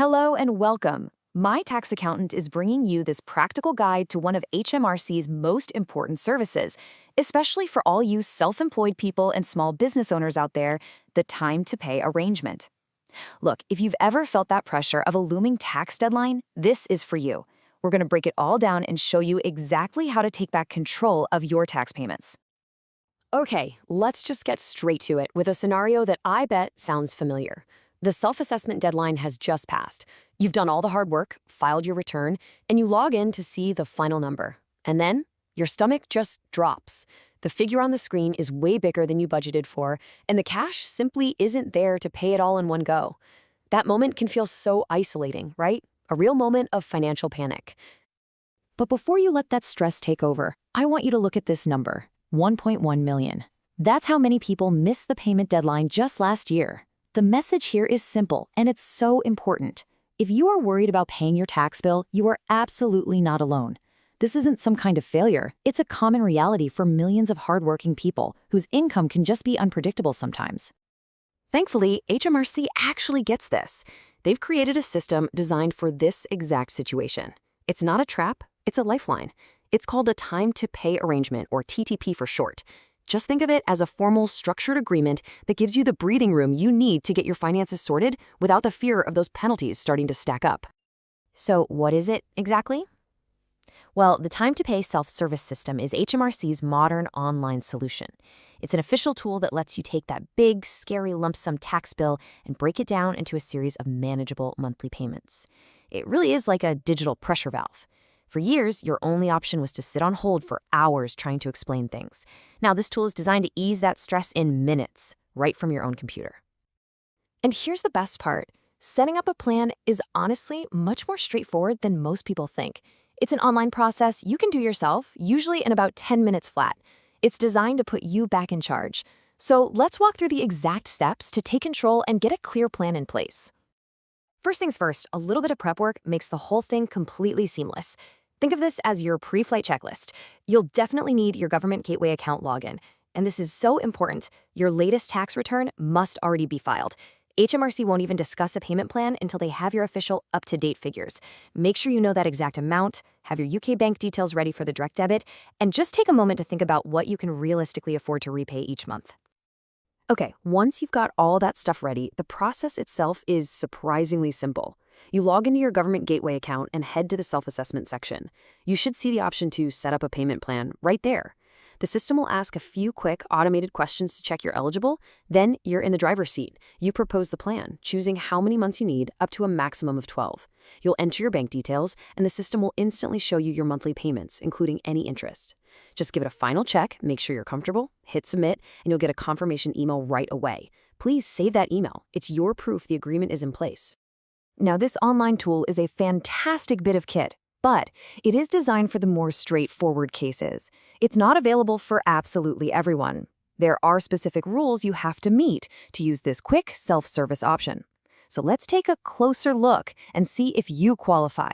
Hello and welcome. My tax accountant is bringing you this practical guide to one of HMRC's most important services, especially for all you self-employed people and small business owners out there, the time to pay arrangement. Look, if you've ever felt that pressure of a looming tax deadline, this is for you. We're going to break it all down and show you exactly how to take back control of your tax payments. Okay, let's just get straight to it with a scenario that I bet sounds familiar. The self-assessment deadline has just passed. You've done all the hard work, filed your return, and you log in to see the final number. And then your stomach just drops. The figure on the screen is way bigger than you budgeted for, and the cash simply isn't there to pay it all in one go. That moment can feel so isolating, right? A real moment of financial panic. But before you let that stress take over, I want you to look at this number, 1.1 million. That's how many people missed the payment deadline just last year. The message here is simple, and it's so important. If you are worried about paying your tax bill, you are absolutely not alone. This isn't some kind of failure. It's a common reality for millions of hardworking people whose income can just be unpredictable sometimes. Thankfully, HMRC actually gets this. They've created a system designed for this exact situation. It's not a trap, it's a lifeline. It's called a time to pay arrangement, or TTP for short. Just think of it as a formal, structured agreement that gives you the breathing room you need to get your finances sorted without the fear of those penalties starting to stack up. So what is it exactly? Well, the Time to Pay Self-Service system is HMRC's modern online solution. It's an official tool that lets you take that big, scary lump sum tax bill and break it down into a series of manageable monthly payments. It really is like a digital pressure valve. For years, your only option was to sit on hold for hours trying to explain things. Now, this tool is designed to ease that stress in minutes, right from your own computer. And here's the best part. Setting up a plan is honestly much more straightforward than most people think. It's an online process you can do yourself, usually in about 10 minutes flat. It's designed to put you back in charge. So let's walk through the exact steps to take control and get a clear plan in place. First things first, a little bit of prep work makes the whole thing completely seamless. Think of this as your pre-flight checklist. You'll definitely need your government gateway account login. And this is so important, your latest tax return must already be filed. HMRC won't even discuss a payment plan until they have your official up-to-date figures. Make sure you know that exact amount, have your UK bank details ready for the direct debit, and just take a moment to think about what you can realistically afford to repay each month. Okay, once you've got all that stuff ready, the process itself is surprisingly simple. You log into your government gateway account and head to the self-assessment section. You should see the option to set up a payment plan right there. The system will ask a few quick automated questions to check you're eligible. Then you're in the driver's seat. You propose the plan, choosing how many months you need, up to a maximum of 12. You'll enter your bank details, and the system will instantly show you your monthly payments, including any interest. Just give it a final check, make sure you're comfortable, hit submit, and you'll get a confirmation email right away. Please save that email. It's your proof the agreement is in place. Now, this online tool is a fantastic bit of kit, but it is designed for the more straightforward cases. It's not available for absolutely everyone. There are specific rules you have to meet to use this quick self-service option. So let's take a closer look and see if you qualify.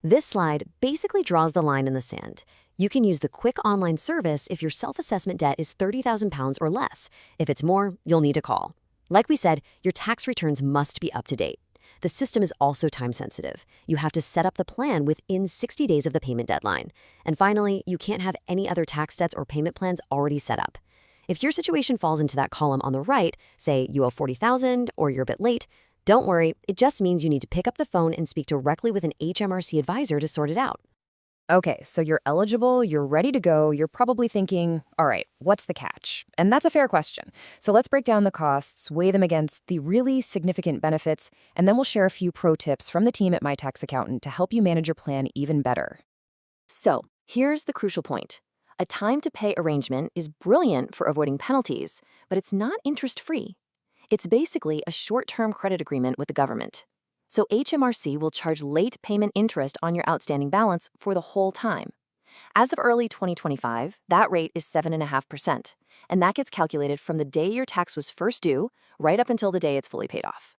This slide basically draws the line in the sand. You can use the quick online service if your self-assessment debt is £30,000 or less. If it's more, you'll need to call. Like we said, your tax returns must be up to date. The system is also time-sensitive. You have to set up the plan within 60 days of the payment deadline. And finally, you can't have any other tax debts or payment plans already set up. If your situation falls into that column on the right, say you owe $40,000 or you're a bit late, don't worry, it just means you need to pick up the phone and speak directly with an HMRC advisor to sort it out. Okay, so you're eligible, you're ready to go, you're probably thinking, all right, what's the catch? And that's a fair question. So let's break down the costs, weigh them against the really significant benefits, and then we'll share a few pro tips from the team at My Tax Accountant to help you manage your plan even better. So, here's the crucial point. A time-to-pay arrangement is brilliant for avoiding penalties, but it's not interest-free. It's basically a short-term credit agreement with the government. So HMRC will charge late payment interest on your outstanding balance for the whole time. As of early 2025, that rate is 7.5%, and that gets calculated from the day your tax was first due, right up until the day it's fully paid off.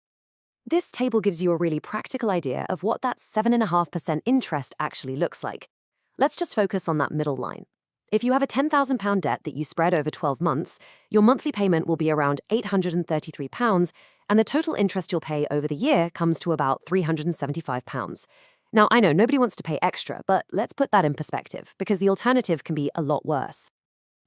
This table gives you a really practical idea of what that 7.5% interest actually looks like. Let's just focus on that middle line. If you have a £10,000 debt that you spread over 12 months, your monthly payment will be around £833, and the total interest you'll pay over the year comes to about £375. Now, I know nobody wants to pay extra, but let's put that in perspective, because the alternative can be a lot worse.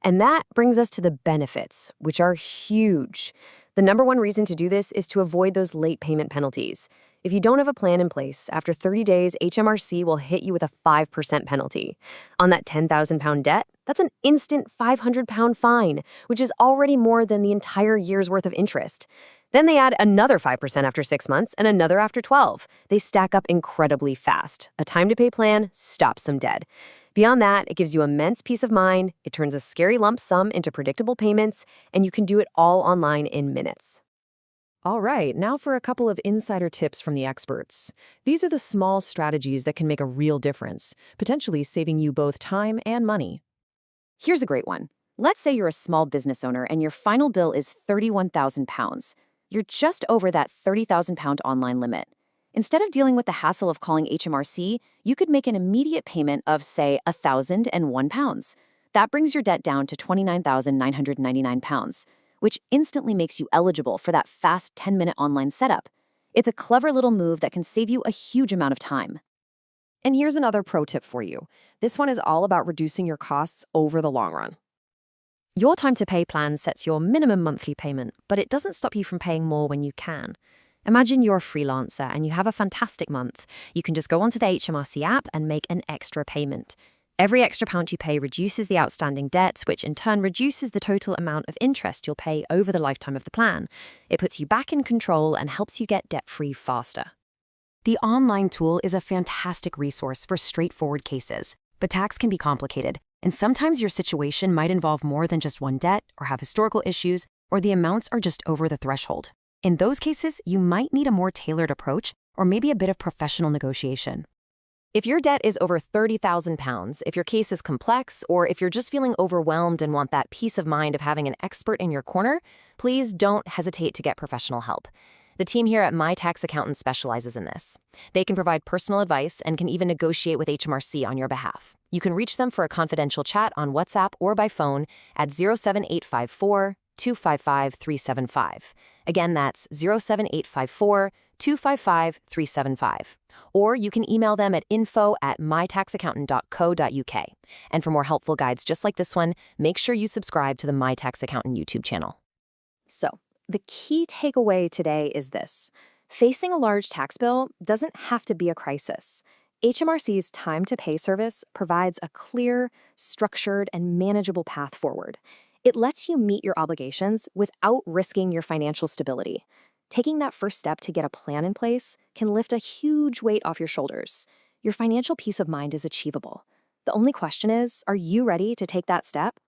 And that brings us to the benefits, which are huge. The number one reason to do this is to avoid those late payment penalties. If you don't have a plan in place, after 30 days, HMRC will hit you with a 5% penalty. On that £10,000 debt, that's an instant £500 fine, which is already more than the entire year's worth of interest. Then they add another 5% after 6 months and another after 12. They stack up incredibly fast. A time-to-pay plan stops them dead. Beyond that, it gives you immense peace of mind, it turns a scary lump sum into predictable payments, and you can do it all online in minutes. All right, now for a couple of insider tips from the experts. These are the small strategies that can make a real difference, potentially saving you both time and money. Here's a great one. Let's say you're a small business owner and your final bill is £31,000. You're just over that £30,000 online limit. Instead of dealing with the hassle of calling HMRC, you could make an immediate payment of, say, £1,001. That brings your debt down to £29,999, which instantly makes you eligible for that fast 10-minute online setup. It's a clever little move that can save you a huge amount of time. And here's another pro tip for you. This one is all about reducing your costs over the long run. Your time-to-pay plan sets your minimum monthly payment, but it doesn't stop you from paying more when you can. Imagine you're a freelancer and you have a fantastic month. You can just go onto the HMRC app and make an extra payment. Every extra pound you pay reduces the outstanding debt, which in turn reduces the total amount of interest you'll pay over the lifetime of the plan. It puts you back in control and helps you get debt-free faster. The online tool is a fantastic resource for straightforward cases, but tax can be complicated, and sometimes your situation might involve more than just one debt or have historical issues, or the amounts are just over the threshold. In those cases, you might need a more tailored approach or maybe a bit of professional negotiation. If your debt is over £30,000, if your case is complex, or if you're just feeling overwhelmed and want that peace of mind of having an expert in your corner, please don't hesitate to get professional help. The team here at My Tax Accountant specializes in this. They can provide personal advice and can even negotiate with HMRC on your behalf. You can reach them for a confidential chat on WhatsApp or by phone at 07854 255 375. Again, that's 07854 255 375. Or you can email them at info@mytaxaccountant.co.uk. And for more helpful guides just like this one, make sure you subscribe to the My Tax Accountant YouTube channel. So, the key takeaway today is this. Facing a large tax bill doesn't have to be a crisis. HMRC's Time to Pay service provides a clear, structured, and manageable path forward. It lets you meet your obligations without risking your financial stability. Taking that first step to get a plan in place can lift a huge weight off your shoulders. Your financial peace of mind is achievable. The only question is, are you ready to take that step?